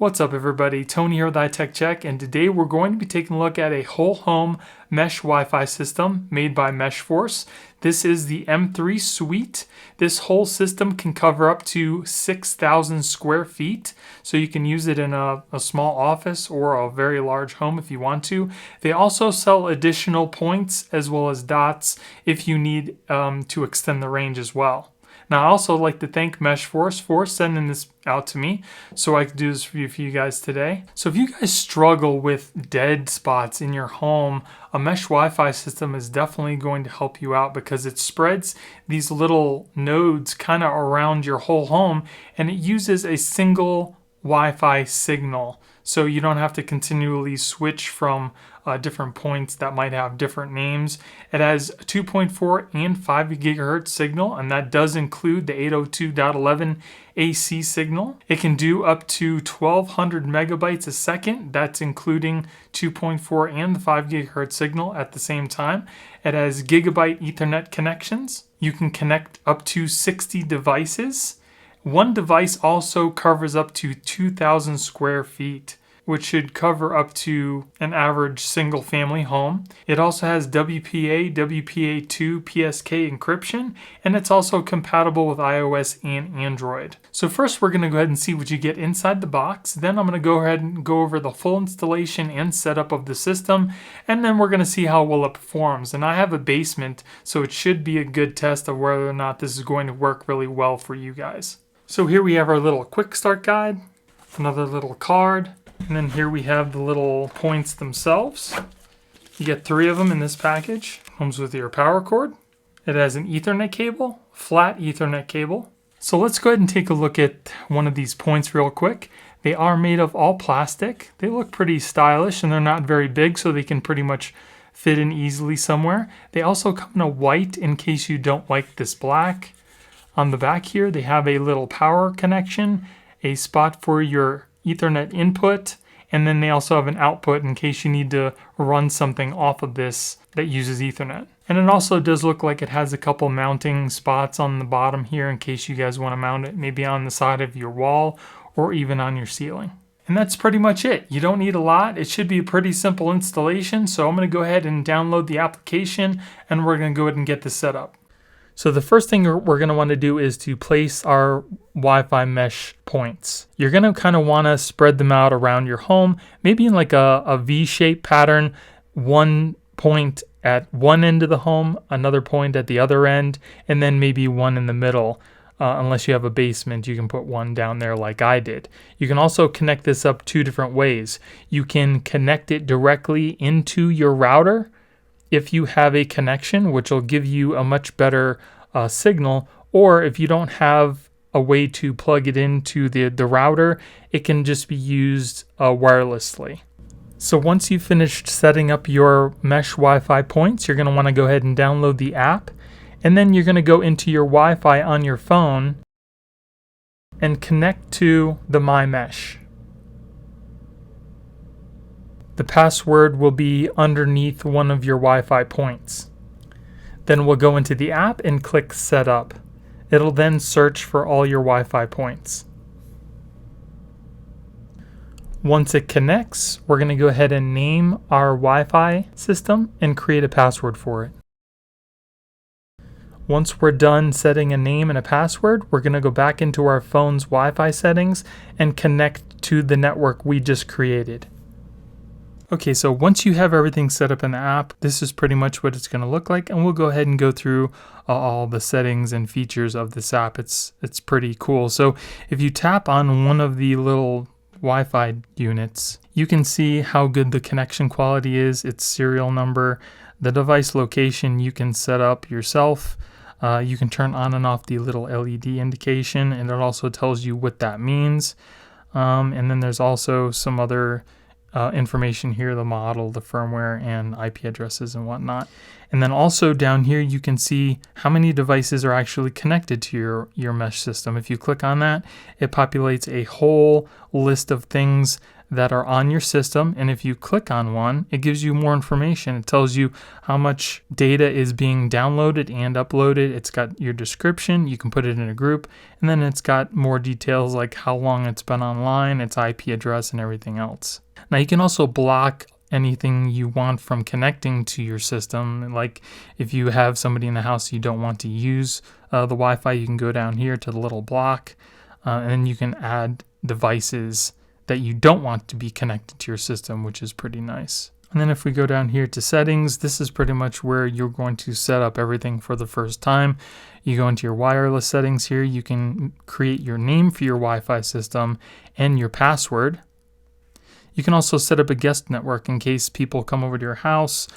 What's up everybody, Tony here with iTech Check, and today we're going to be taking a look at a whole home mesh Wi-Fi system made by MeshForce. This is the M3 Suite. This whole system can cover up to 6,000 square feet, so you can use it in a small office or a very large home if you want to. They also sell additional points as well as dots if you need to extend the range as well. Now, I also like to thank MeshForce for sending this out to me so I can do this for you guys today. So if you guys struggle with dead spots in your home, a mesh Wi-Fi system is definitely going to help you out because it spreads these little nodes kind of around your whole home, and it uses a single Wi-Fi signal. So you don't have to continually switch from different points that might have different names. It has 2.4 and 5 gigahertz signal, and that does include the 802.11 AC signal. It can do up to 1200 megabytes a second. That's including 2.4 and the 5 gigahertz signal at the same time. It has gigabit Ethernet connections. You can connect up to 60 devices. One device also covers up to 2,000 square feet, which should cover up to an average single family home. It also has WPA, WPA2, PSK encryption, and it's also compatible with iOS and Android. So first we're gonna go ahead and see what you get inside the box. Then I'm gonna go ahead and go over the full installation and setup of the system, and then we're gonna see how well it performs. And I have a basement, so it should be a good test of whether or not this is going to work really well for you guys. So here we have our little quick start guide, another little card, and then here we have the little points themselves. You get 3 of them in this package. Comes with your power cord. It has an Ethernet cable, flat Ethernet cable. So let's go ahead and take a look at one of these points real quick. They are made of all plastic. They look pretty stylish and they're not very big, so they can pretty much fit in easily somewhere. They also come in a white in case you don't like this black. On the back here, they have a little power connection, a spot for your Ethernet input, and then they also have an output in case you need to run something off of this that uses Ethernet. And it also does look like it has a couple mounting spots on the bottom here in case you guys want to mount it maybe on the side of your wall or even on your ceiling. And that's pretty much it. You don't need a lot. It should be a pretty simple installation, so I'm going to go ahead and download the application and we're going to go ahead and get this set up. So the first thing we're going to want to do is to place our Wi-Fi mesh points. You're going to kind of want to spread them out around your home, maybe in like a V-shaped pattern, one point at one end of the home, another point at the other end, and then maybe one in the middle. Unless you have a basement, you can put one down there like I did. You can also connect this up 2 different ways. You can connect it directly into your router if you have a connection, which will give you a much better signal, or if you don't have a way to plug it into the router, it can just be used wirelessly. So once you've finished setting up your mesh Wi-Fi points, you're going to want to go ahead and download the app, and then you're going to go into your Wi-Fi on your phone and connect to the MyMesh. The password will be underneath one of your Wi-Fi points. Then we'll go into the app and click Setup. It'll then search for all your Wi-Fi points. Once it connects, we're going to go ahead and name our Wi-Fi system and create a password for it. Once we're done setting a name and a password, we're going to go back into our phone's Wi-Fi settings and connect to the network we just created. Okay, so once you have everything set up in the app, this is pretty much what it's going to look like, and we'll go ahead and go through all the settings and features of this app. It's pretty cool. So if you tap on one of the little Wi-Fi units, you can see how good the connection quality is, its serial number, the device location you can set up yourself. You can turn on and off the little LED indication, and it also tells you what that means. And then there's also some other information here, the model, the firmware, and IP addresses and whatnot. And then also down here you can see how many devices are actually connected to your mesh system. If you click on that, it populates a whole list of things that are on your system, and if you click on one, it gives you more information. It tells you how much data is being downloaded and uploaded. It's got your description, you can put it in a group, and then it's got more details like how long it's been online, its IP address, and everything else. Now you can also block anything you want from connecting to your system. Like if you have somebody in the house you don't want to use the Wi-Fi, you can go down here to the little block, and then you can add devices that you don't want to be connected to your system, which is pretty nice. And then if we go down here to settings, this is pretty much where you're going to set up everything for the first time. You go into your wireless settings here, you can create your name for your Wi-Fi system and your password. You can also set up a guest network in case people come over to your house,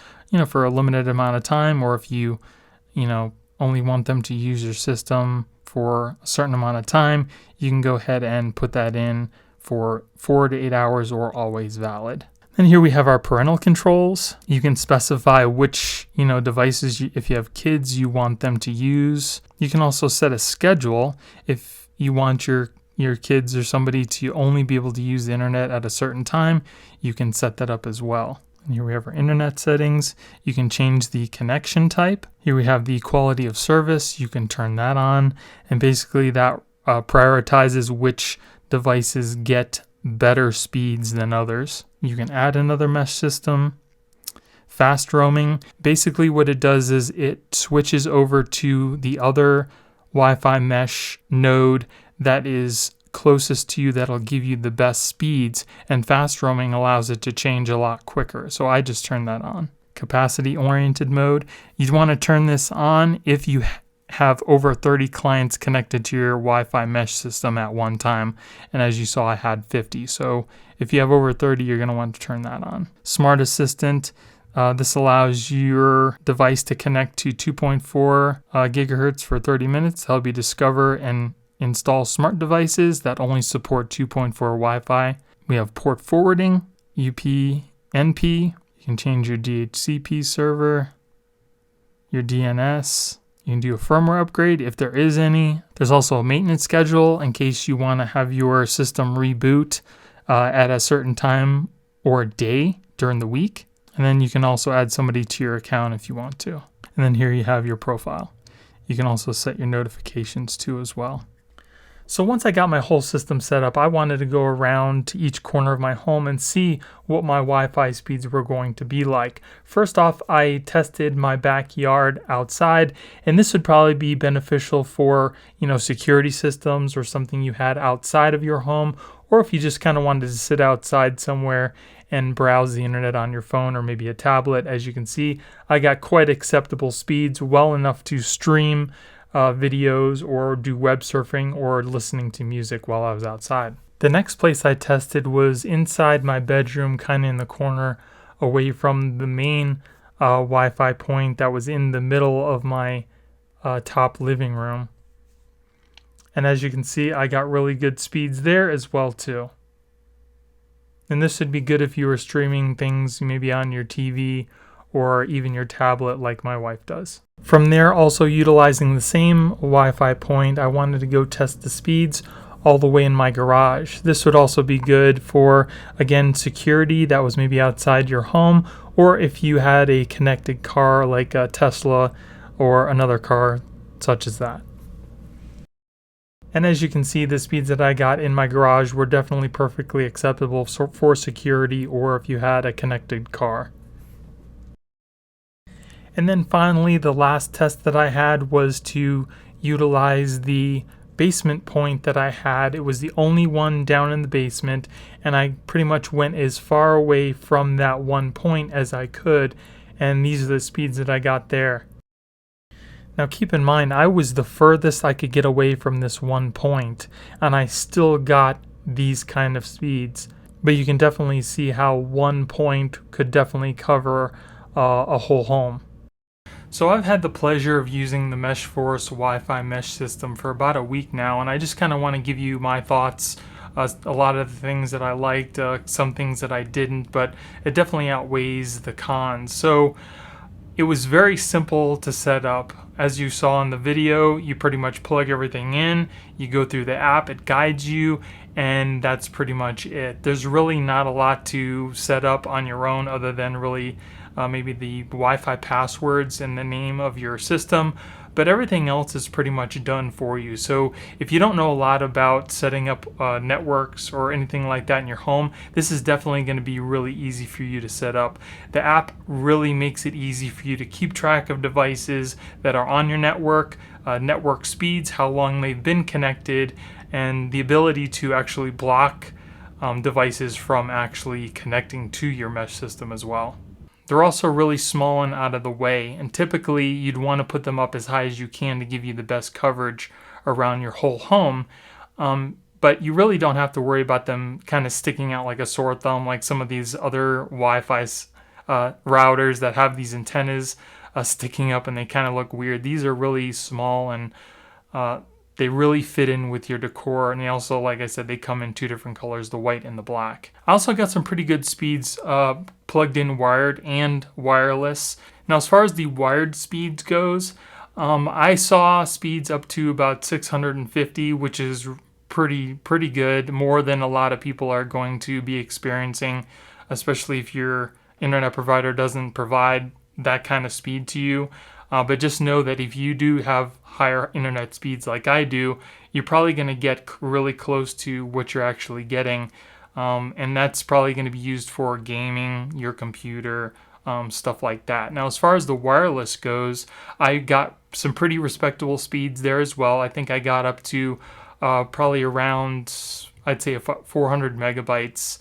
for a limited amount of time, or if you only want them to use your system for a certain amount of time, you can go ahead and put that in for 4 to 8 hours or always valid. Then here we have our parental controls. You can specify which, devices, if you have kids, you want them to use. You can also set a schedule if you want your kids or somebody to only be able to use the internet at a certain time. You can set that up as well. And here we have our internet settings. You can change the connection type. Here we have the quality of service. You can turn that on, and basically that prioritizes which devices get better speeds than others. You can add another mesh system. Fast roaming, basically what it does is it switches over to the other Wi-Fi mesh node that is closest to you, that'll give you the best speeds, and fast roaming allows it to change a lot quicker. So I just turned that on. Capacity oriented mode, you'd want to turn this on if you have over 30 clients connected to your Wi-Fi mesh system at one time, and as you saw, I had 50. So if you have over 30, you're going to want to turn that on. Smart Assistant, this allows your device to connect to 2.4 gigahertz for 30 minutes to help you discover and install smart devices that only support 2.4 Wi-Fi. We have port forwarding, UPnP. You can change your DHCP server, your DNS. You can do a firmware upgrade if there is any. There's also a maintenance schedule in case you want to have your system reboot at a certain time or day during the week. And then you can also add somebody to your account if you want to. And then here you have your profile. You can also set your notifications too as well. So once I got my whole system set up, I wanted to go around to each corner of my home and see what my Wi-Fi speeds were going to be like. First off, I tested my backyard outside, and this would probably be beneficial for, security systems or something you had outside of your home, or if you just kind of wanted to sit outside somewhere and browse the internet on your phone or maybe a tablet. As you can see, I got quite acceptable speeds, well enough to stream videos or do web surfing or listening to music while I was outside. The next place I tested was inside my bedroom, kind of in the corner away from the main Wi-Fi point that was in the middle of my top living room. And as you can see, I got really good speeds there as well too. And this would be good if you were streaming things maybe on your TV or even your tablet like my wife does. From there, also utilizing the same Wi-Fi point, I wanted to go test the speeds all the way in my garage. This would also be good for, again, security that was maybe outside your home, or if you had a connected car like a Tesla or another car such as that. And as you can see, the speeds that I got in my garage were definitely perfectly acceptable for security or if you had a connected car. And then finally, the last test that I had was to utilize the basement point that I had. It was the only one down in the basement, and I pretty much went as far away from that one point as I could, and these are the speeds that I got there. Now keep in mind, I was the furthest I could get away from this one point, and I still got these kind of speeds. But you can definitely see how one point could definitely cover a whole home. So I've had the pleasure of using the MeshForce Wi-Fi mesh system for about a week now, and I just kind of want to give you my thoughts. A lot of the things that I liked, some things that I didn't, but it definitely outweighs the cons. So It was very simple to set up. As you saw in the video, you pretty much plug everything in, you go through the app, it guides you, and that's pretty much it. There's really not a lot to set up on your own other than really maybe the Wi-Fi passwords and the name of your system, but everything else is pretty much done for you. So if you don't know a lot about setting up networks or anything like that in your home, this is definitely going to be really easy for you to set up. The app really makes it easy for you to keep track of devices that are on your network, network speeds, how long they've been connected, and the ability to actually block devices from actually connecting to your mesh system as well. They're also really small and out of the way, and typically you'd want to put them up as high as you can to give you the best coverage around your whole home. But you really don't have to worry about them kind of sticking out like a sore thumb like some of these other Wi-Fi routers that have these antennas sticking up and they kind of look weird. These are really small and they really fit in with your decor, and they also, like I said, they come in two different colors, the white and the black. I also got some pretty good speeds plugged in wired and wireless. Now, as far as the wired speeds goes, I saw speeds up to about 650, which is pretty good, more than a lot of people are going to be experiencing, especially if your internet provider doesn't provide that kind of speed to you. But just know that if you do have higher internet speeds like I do, you're probably going to get really close to what you're actually getting. And that's probably going to be used for gaming, your computer, stuff like that. Now, as far as the wireless goes, I got some pretty respectable speeds there as well. I think I got up to probably around, I'd say 400 megabytes.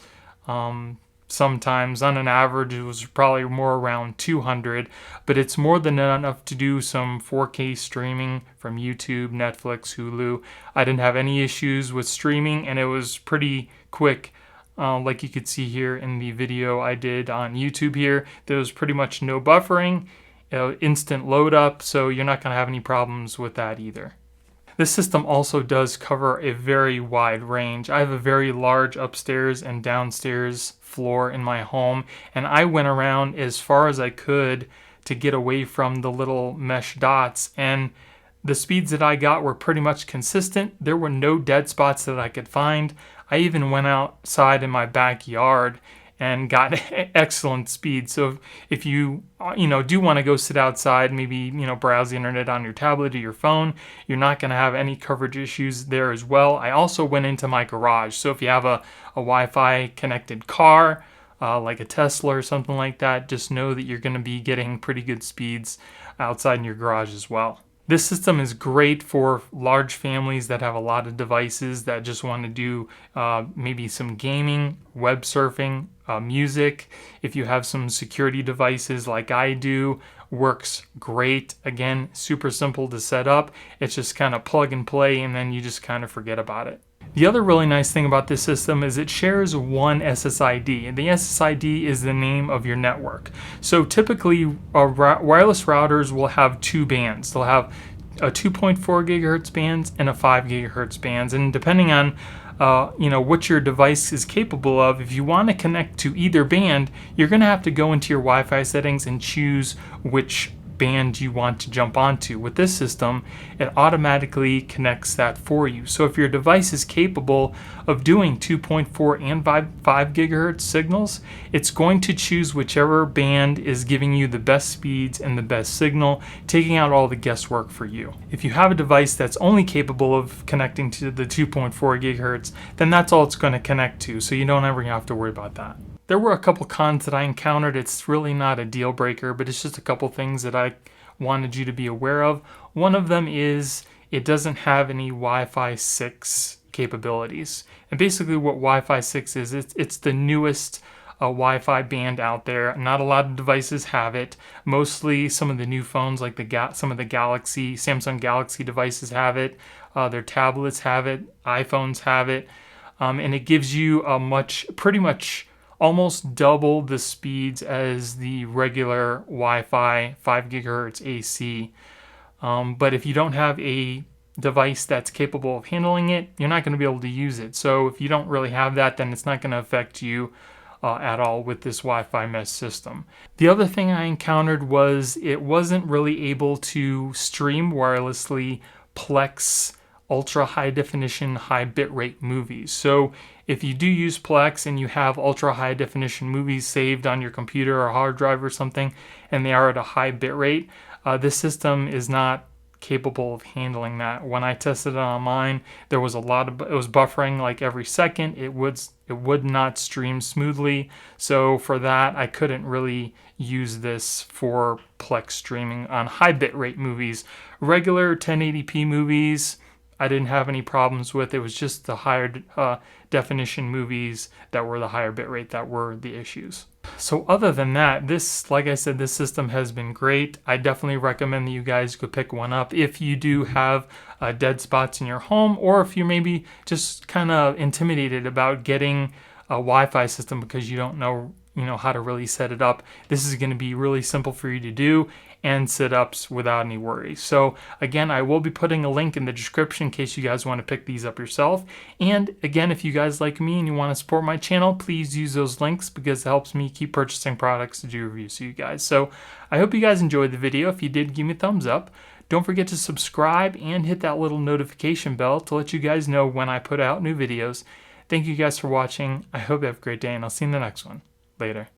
Sometimes on an average it was probably more around 200, but it's more than enough to do some 4K streaming from YouTube, Netflix, Hulu. I didn't have any issues with streaming, and it was pretty quick. Like you could see here in the video I did on YouTube here, there was pretty much no buffering, instant load up, so you're not going to have any problems with that either. This system also does cover a very wide range. I have a very large upstairs and downstairs floor in my home, and I went around as far as I could to get away from the little mesh dots, and the speeds that I got were pretty much consistent. There were no dead spots that I could find. I even went outside in my backyard and got excellent speed. So if you do want to go sit outside, maybe browse the internet on your tablet or your phone, you're not going to have any coverage issues there as well. I also went into my garage. So if you have a Wi-Fi connected car, like a Tesla or something like that, just know that you're going to be getting pretty good speeds outside in your garage as well. This system is great for large families that have a lot of devices that just want to do maybe some gaming, web surfing, music. If you have some security devices like I do, works great. Again, super simple to set up. It's just kind of plug and play, and then you just kind of forget about it. The other really nice thing about this system is it shares one SSID, and the SSID is the name of your network. So typically wireless routers will have two bands. They'll have a 2.4 gigahertz bands and a 5 gigahertz bands, and depending on what your device is capable of, if you want to connect to either band, you're going to have to go into your Wi-Fi settings and choose which band you want to jump onto. With this system, it automatically connects that for you. So if your device is capable of doing 2.4 and 5 gigahertz signals, it's going to choose whichever band is giving you the best speeds and the best signal, taking out all the guesswork for you. If you have a device that's only capable of connecting to the 2.4 gigahertz, then that's all it's going to connect to, so you don't ever have to worry about that. There were a couple cons that I encountered. It's really not a deal breaker, but it's just a couple things that I wanted you to be aware of. One of them is it doesn't have any Wi-Fi 6 capabilities. And basically what Wi-Fi 6 is, it's the newest Wi-Fi band out there. Not a lot of devices have it. Mostly some of the new phones, like some of the Samsung Galaxy devices have it. Their tablets have it. iPhones have it. And it gives you pretty much almost double the speeds as the regular Wi-Fi 5 gigahertz AC. But if you don't have a device that's capable of handling it, you're not going to be able to use it. So if you don't really have that, then it's not going to affect you at all with this Wi-Fi mesh system. The other thing I encountered was it wasn't really able to stream wirelessly Plex ultra high definition, high bitrate movies. So if you do use Plex and you have ultra high definition movies saved on your computer or hard drive or something, and they are at a high bitrate, this system is not capable of handling that. When I tested it on mine, there was it was buffering like every second. It would not stream smoothly. So for that, I couldn't really use this for Plex streaming on high bitrate movies. Regular 1080p movies, I didn't have any problems with. It was just the higher definition movies that were the higher bitrate that were the issues. So other than that, this, like I said, this system has been great. I definitely recommend that you guys go pick one up if you do have dead spots in your home, or if you're maybe just kind of intimidated about getting a Wi-Fi system because you don't know how to really set it up. This is going to be really simple for you to do and set ups without any worries. So again, I will be putting a link in the description in case you guys want to pick these up yourself. And again, if you guys like me and you want to support my channel, please use those links because it helps me keep purchasing products to do reviews for you guys. So I hope you guys enjoyed the video. If you did, give me a thumbs up. Don't forget to subscribe and hit that little notification bell to let you guys know when I put out new videos. Thank you guys for watching. I hope you have a great day, and I'll see you in the next one. Later.